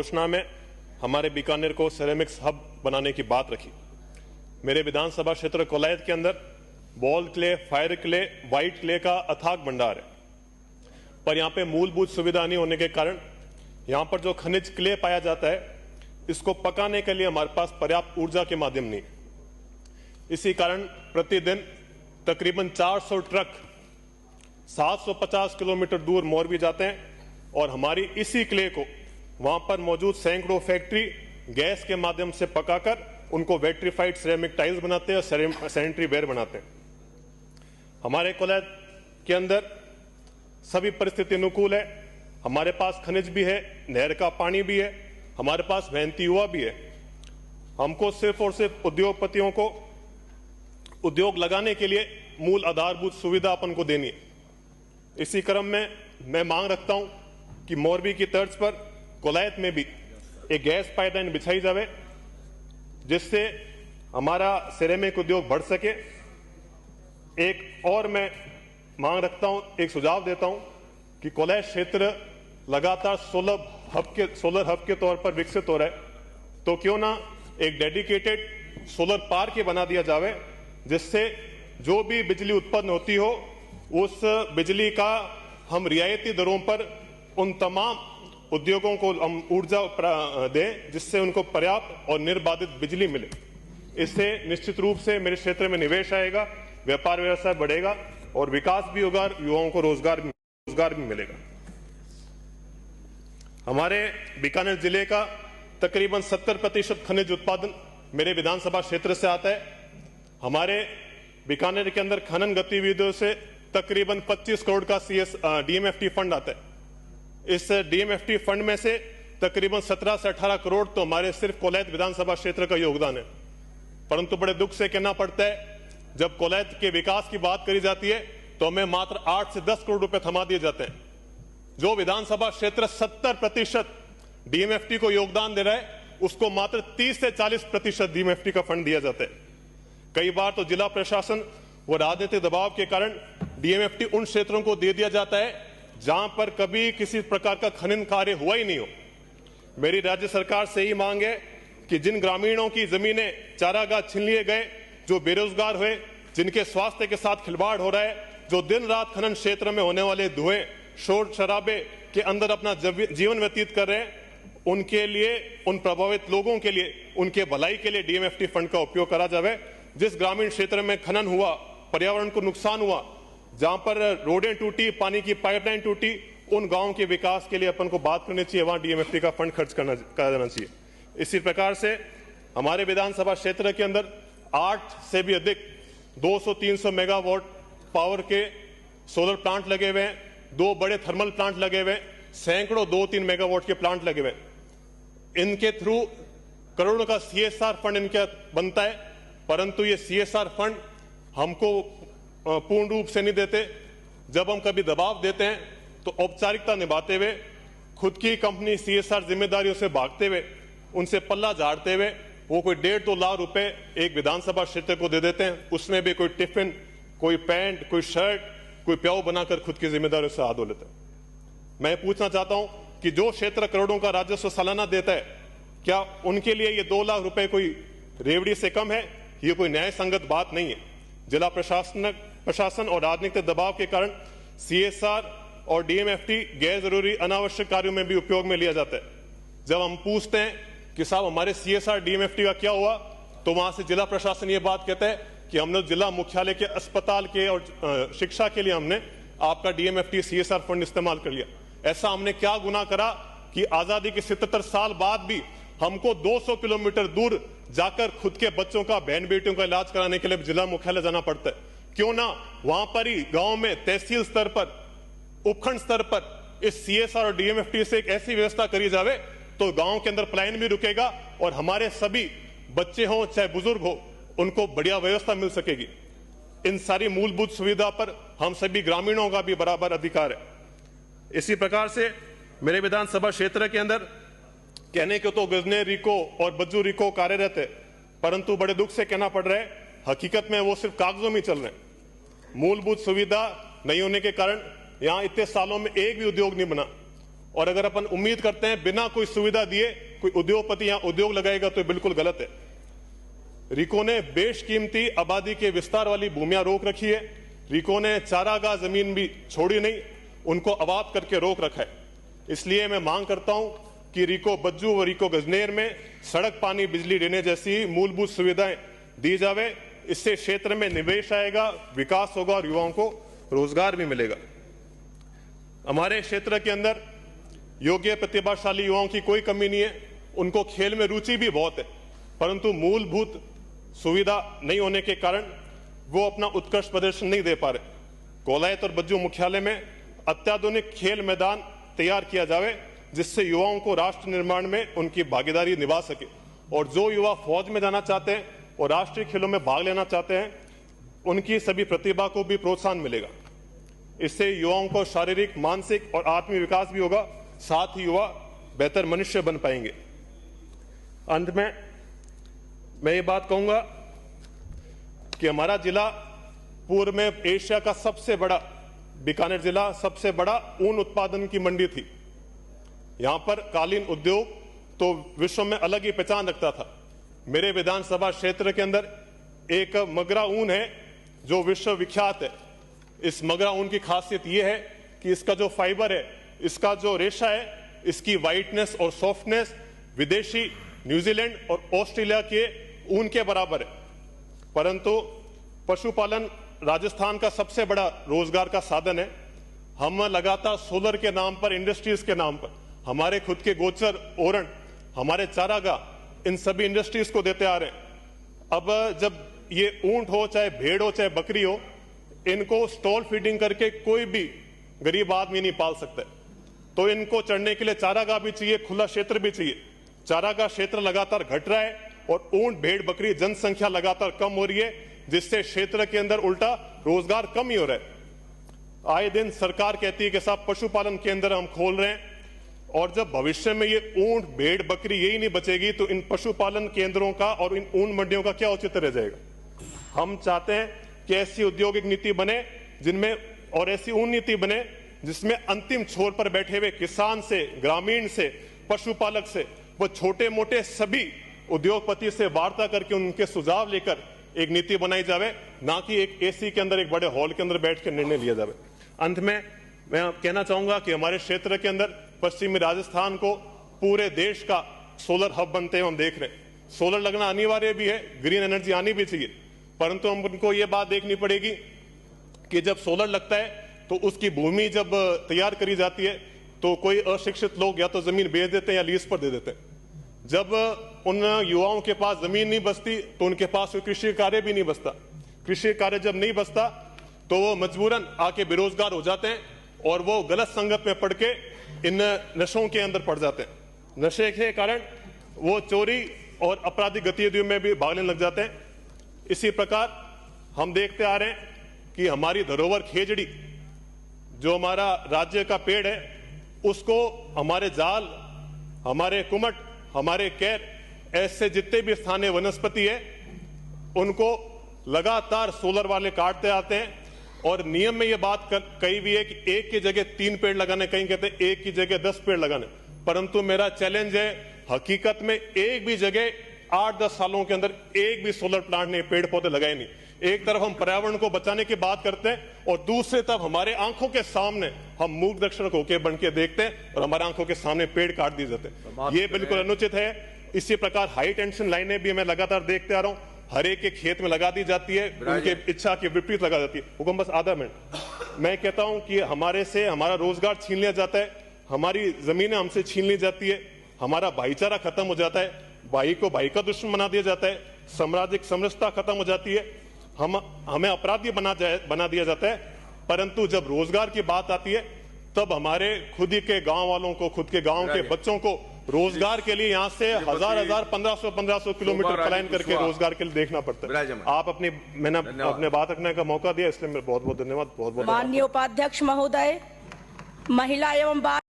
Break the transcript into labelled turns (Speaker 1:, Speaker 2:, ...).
Speaker 1: घोषणा में हमारे बीकानेर को सेरेमिक्स हब बनाने की बात रखी। मेरे विधानसभा क्षेत्र कोलायत के अंदर ball clay, fire clay, white clay का अथाक भंडार है, पर यहाँ पे मूलभूत सुविधा नहीं होने के कारण यहाँ पर जो खनिज क्ले पाया जाता है इसको पकाने के लिए हमारे पास पर्याप्त ऊर्जा के माध्यम नहीं। इसी कारण प्रतिदिन तकरीबन 400 ट्रक 750 किलोमीटर दूर मोरबी जाते हैं और हमारी इसी क्ले को वहां पर मौजूद सैकड़ों फैक्ट्री गैस के माध्यम से पकाकर उनको वेट्रीफाइड सिरेमिक टाइल्स बनाते हैं और सैनिटरी वेयर बनाते हैं। हमारे कोलायत के अंदर सभी परिस्थिति अनुकूल है। हमारे पास खनिज भी है, नहर का पानी भी है, हमारे पास मेहनती युवा भी है। हमको सिर्फ और सिर्फ उद्योगपतियों को उद्योग लगाने के लिए मूल आधारभूत सुविधा अपन को देनी है। इसी क्रम में मैं मांग रखता हूं कि मोरबी की तर्ज पर कोलायत में भी एक गैस पाइपलाइन बिछाई जाए जिससे हमारा सिरेमिक उद्योग बढ़ सके। एक और मैं मांग रखता हूं, एक सुझाव देता हूं कि कोलायत क्षेत्र लगातार सोलर हब के तौर पर विकसित हो रहा है, तो क्यों ना एक डेडिकेटेड सोलर पार्क ही बना दिया जाए जिससे जो भी बिजली उत्पन्न होती हो उस बिजली का हम रियायती दरों पर उन तमाम उद्योगों को हम ऊर्जा दें जिससे उनको पर्याप्त और निर्बाधित बिजली मिले। इससे निश्चित रूप से मेरे क्षेत्र में निवेश आएगा, व्यापार व्यवसाय बढ़ेगा और विकास भी होगा, युवाओं को रोजगार भी मिलेगा। हमारे बीकानेर जिले का तकरीबन 70% खनिज उत्पादन मेरे विधानसभा क्षेत्र से आता है। हमारे बीकानेर के अंदर खनन गतिविधियों से तकरीबन 25 करोड़ का डीएमएफटी फंड आता है। इस डीएमएफटी फंड में से तकरीबन 17 से 18 करोड़ तो हमारे सिर्फ कोलायत विधानसभा क्षेत्र का योगदान है। परंतु बड़े दुख से कहना पड़ता है, जब कोलायत के विकास की बात करी जाती है तो हमें मात्र 8 से 10 करोड़ रुपए थमा दिए जाते हैं। जो विधानसभा क्षेत्र 70% डीएमएफटी को योगदान दे रहा है उसको मात्र 30 से 40% डीएमएफटी का फंड दिया जाता है। कई बार तो जिला प्रशासन व राजनीतिक दबाव के कारण डीएमएफटी उन क्षेत्रों को दे दिया जाता है जहां पर कभी किसी प्रकार का खनन कार्य हुआ ही नहीं हो। मेरी राज्य सरकार से ही मांग है कि जिन ग्रामीणों की जमीनें चारागाह छीन लिए गए, जो बेरोजगार हुए, जिनके स्वास्थ्य के साथ खिलवाड़ हो रहा है, जो दिन रात खनन क्षेत्र में होने वाले धुएं शोर शराबे के अंदर अपना जीवन व्यतीत कर रहे हैं, उनके लिए, उन प्रभावित लोगों के लिए, उनके भलाई के लिए डीएमएफटी फंड का उपयोग करा जाए। जिस ग्रामीण क्षेत्र में खनन हुआ, पर्यावरण को नुकसान हुआ, जहां पर रोडें टूटी, पानी की पाइपलाइन टूटी, उन गांवों के विकास के लिए अपन को बात करनी चाहिए, वहां डीएमएफटी का फंड खर्च करा जाना चाहिए। इसी प्रकार से हमारे विधानसभा क्षेत्र के अंदर 8 से भी अधिक 200-300 मेगावाट पावर के सोलर प्लांट लगे हुए हैं, 2 बड़े थर्मल प्लांट लगे हुए हैं, सैकड़ों 2-3 मेगावाट के प्लांट लगे हुए हैं। इनके थ्रू करोड़ों का सीएसआर फंड इनके बनता है, परंतु ये सीएसआर फंड हमको पूर्ण रूप से नहीं देते। जब हम कभी दबाव देते हैं तो औपचारिकता निभाते हुए, खुद की कंपनी सीएसआर जिम्मेदारियों से भागते हुए, उनसे पल्ला झाड़ते हुए वो कोई 1.5-2 लाख रुपए एक विधानसभा क्षेत्र को दे देते हैं। उसमें भी कोई टिफिन, कोई पैंट, कोई शर्ट, कोई प्याऊ बनाकर खुद की जिम्मेदारियों से हाथ धो लेते हैं। मैं पूछना चाहता हूं कि जो क्षेत्र करोड़ों का राजस्व सालाना देता है, क्या उनके लिए ये 2 लाख रुपए कोई रेवड़ी से कम है? ये कोई न्याय संगत बात नहीं है। जिला प्रशासन और राजनीतिक दबाव के कारण सीएसआर और डीएमएफटी गैर जरूरी अनावश्यक कार्यों में भी उपयोग में लिया जाता है। जब हम पूछते हैं कि साहब हमारे सीएसआर डीएमएफटी का क्या हुआ, तो वहां से जिला प्रशासन ये बात कहता है कि हमने जिला मुख्यालय के अस्पताल के और शिक्षा के लिए हमने आपका डीएमएफटी सीएसआर फंड इस्तेमाल कर लिया। ऐसा हमने क्या गुनाह करा कि आजादी के 77 साल बाद भी हमको 200 किलोमीटर दूर जाकर खुद के बच्चों का, बहन बेटियों का इलाज कराने के लिए जिला मुख्यालय जाना पड़ता है? क्यों ना वहां पर ही गांव में तहसील स्तर पर, उपखंड स्तर पर इस सीएसआर और डीएमएफटी से एक ऐसी व्यवस्था करी जाए तो गांव के अंदर पलायन भी रुकेगा और हमारे सभी बच्चे हों चाहे बुजुर्ग हो, उनको बढ़िया व्यवस्था मिल सकेगी। इन सारी मूलभूत सुविधा पर हम सभी ग्रामीणों का भी बराबर अधिकार है। इसी प्रकार से मेरे विधानसभा क्षेत्र के अंदर कहने को तो गजने रिको और बज्जू रिको कार्यरत है, परंतु बड़े दुख से कहना पड़ रहा है हकीकत में वो सिर्फ कागजों में चल रहे हैं। मूलभूत सुविधा नहीं होने के कारण यहाँ इतने सालों में एक भी उद्योग नहीं बना। और अगर अपन उम्मीद करते हैं बिना कोई सुविधा दिए कोई उद्योगपति यहां उद्योग लगाएगा तो बिल्कुल गलत है। रिको ने बेशकीमती आबादी के विस्तार वाली भूमियां रोक रखी है। रिको ने चारागाह जमीन भी छोड़ी नहीं, उनको आबाद करके रोक रखा है। इसलिए मैं मांग करता हूं कि रिको बज्जू व रिको गजनेर में सड़क, पानी, बिजली देने जैसी मूलभूत सुविधाएं दी जावे। इससे क्षेत्र में निवेश आएगा, विकास होगा और युवाओं को रोजगार भी मिलेगा। हमारे क्षेत्र के अंदर योग्य प्रतिभाशाली युवाओं की कोई कमी नहीं है, उनको खेल में रुचि भी बहुत है, परंतु मूलभूत सुविधा नहीं होने के कारण वो अपना उत्कृष्ट प्रदर्शन नहीं दे पा रहे। कोलायत और बज्जू मुख्यालय में अत्याधुनिक खेल मैदान तैयार किया जावे, जिससे युवाओं को राष्ट्र निर्माण में उनकी भागीदारी निभा सके। और जो युवा फौज में जाना चाहते हैं और राष्ट्रीय खेलों में भाग लेना चाहते हैं, उनकी सभी प्रतिभा को भी प्रोत्साहन मिलेगा। इससे युवाओं को शारीरिक, मानसिक और आत्मिक विकास भी होगा, साथ ही युवा बेहतर मनुष्य बन पाएंगे। अंत में मैं ये बात कहूंगा कि हमारा जिला पूर्व में एशिया का सबसे बड़ा, बीकानेर जिला सबसे बड़ा ऊन उत्पादन की मंडी थी। यहां पर कालीन उद्योग तो विश्व में अलग ही पहचान रखता था। मेरे विधानसभा क्षेत्र के अंदर एक मगरा ऊन है जो विश्व विख्यात है। इस मगरा ऊन की खासियत यह है कि इसका जो फाइबर है, इसका जो रेशा है, इसकी वाइटनेस और सॉफ्टनेस विदेशी न्यूजीलैंड और ऑस्ट्रेलिया के ऊन के बराबर है। परंतु पशुपालन राजस्थान का सबसे बड़ा रोजगार का साधन है। हम लगातार सोलर के नाम पर, इंडस्ट्रीज के नाम पर हमारे खुद के गोचर, ओरण, हमारे चारागाह, इन सभी इंडस्ट्रीज को देते आ रहे हैं। अब जब ये ऊंट हो, चाहे भेड़ हो, चाहे बकरी हो, इनको स्टॉल फीडिंग करके कोई भी गरीब आदमी नहीं पाल सकता, तो इनको चढ़ने के लिए चारागाह भी चाहिए, खुला क्षेत्र भी चाहिए। चारागाह क्षेत्र लगातार घट रहा है और ऊंट, भेड़, बकरी जनसंख्या लगातार कम हो रही है, जिससे क्षेत्र के अंदर उल्टा रोजगार कम ही हो रहा है। आए दिन सरकार कहती है कि साहब पशुपालन केंद्र हम खोल रहे हैं, और जब भविष्य में ये ऊंट, भेड़, बकरी यही नहीं बचेगी तो इन पशुपालन केंद्रों का और इन ऊन मंडियों का क्या औचित्य रह जाएगा। हम चाहते हैं कि ऐसी औद्योगिक नीति बने जिनमें, और ऐसी ऊन नीति बने जिसमें अंतिम छोर पर बैठे हुए किसान से, ग्रामीण से, पशुपालक से, वो छोटे मोटे सभी उद्योगपति से वार्ता करके उनके सुझाव लेकर एक नीति बनाई जावे, ना कि एक एसी के अंदर, एक बड़े हॉल के अंदर बैठ कर निर्णय लिया जावे। अंत में मैं कहना चाहूंगा कि हमारे क्षेत्र के अंदर पश्चिमी राजस्थान को पूरे देश का सोलर हब बनते हुए हम देख रहे हैं। सोलर लगना अनिवार्य भी है, ग्रीन एनर्जी आनी भी चाहिए, परंतु हमको ये बात देखनी पड़ेगी कि जब सोलर लगता है तो उसकी भूमि जब तैयार करी जाती है तो कोई अशिक्षित लोग या तो जमीन बेच देते हैं या लीज पर दे देते हैं। जब उन युवाओं के पास जमीन नहीं बचती तो उनके पास कोई कृषि कार्य भी नहीं बचता। कृषि कार्य जब नहीं बचता तो वो मजबूरन आके बेरोजगार हो जाते हैं और वो गलत संगत में पड़ के इन नशों के अंदर पड़ जाते हैं। नशे के कारण वो चोरी और आपराधिक गतिविधियों में भी भागने लग जाते हैं। इसी प्रकार हम देखते आ रहे हैं कि हमारी धरोहर खेजड़ी, जो हमारा राज्य का पेड़ है, उसको हमारे जाल, हमारे कुमट, हमारे कैर, ऐसे जितने भी स्थानीय वनस्पति है, उनको लगातार सोलर वाले काटते आते हैं। और नियम में यह बात कही भी है कि एक की जगह 3 पेड़ लगाने, कहीं कहते हैं एक की जगह 10 पेड़ लगाने, परंतु मेरा चैलेंज है, हकीकत में एक भी जगह 8-10 सालों के अंदर एक भी सोलर प्लांट ने पेड़ पौधे लगाए नहीं। एक तरफ हम पर्यावरण को बचाने की बात करते हैं और दूसरी तरफ हमारे आंखों के सामने हम मूक दर्शक होकर बन के देखते हैं और हमारे आंखों के सामने पेड़ काट दिए जाते हैं। ये बिल्कुल अनुचित है। इसी प्रकार हाई टेंशन लाइनें भी मैं लगातार देखते आ रहा हूं, हर एक के खेत में लगा दी जाती है, उनके इच्छा के विपरीत लगा जाती है। हुकुम बस आधा मिनट। मैं कहता हूं कि हमारे से हमारा रोजगार छीन लिया जाता है, हमारी जमीनें हमसे छीन ली जाती है, हमारा भाईचारा खत्म हो जाता है, भाई को भाई का दुश्मन बना दिया जाता है, सामाजिक समरसता खत्म हो जाती है, हमें अपराधी बना दिया जाता है। परंतु जब रोजगार की बात आती है तब हमारे खुद ही के गांव वालों को, खुद के गांव के बच्चों को रोजगार के लिए यहाँ से हजार 1500 किलोमीटर पलायन करके रोजगार के लिए देखना पड़ता है। आप मैंने अपने बात रखने का मौका दिया, इसलिए मेरा बहुत बहुत धन्यवाद। बहुत बहुत
Speaker 2: माननीय उपाध्यक्ष महोदय, महिला एवं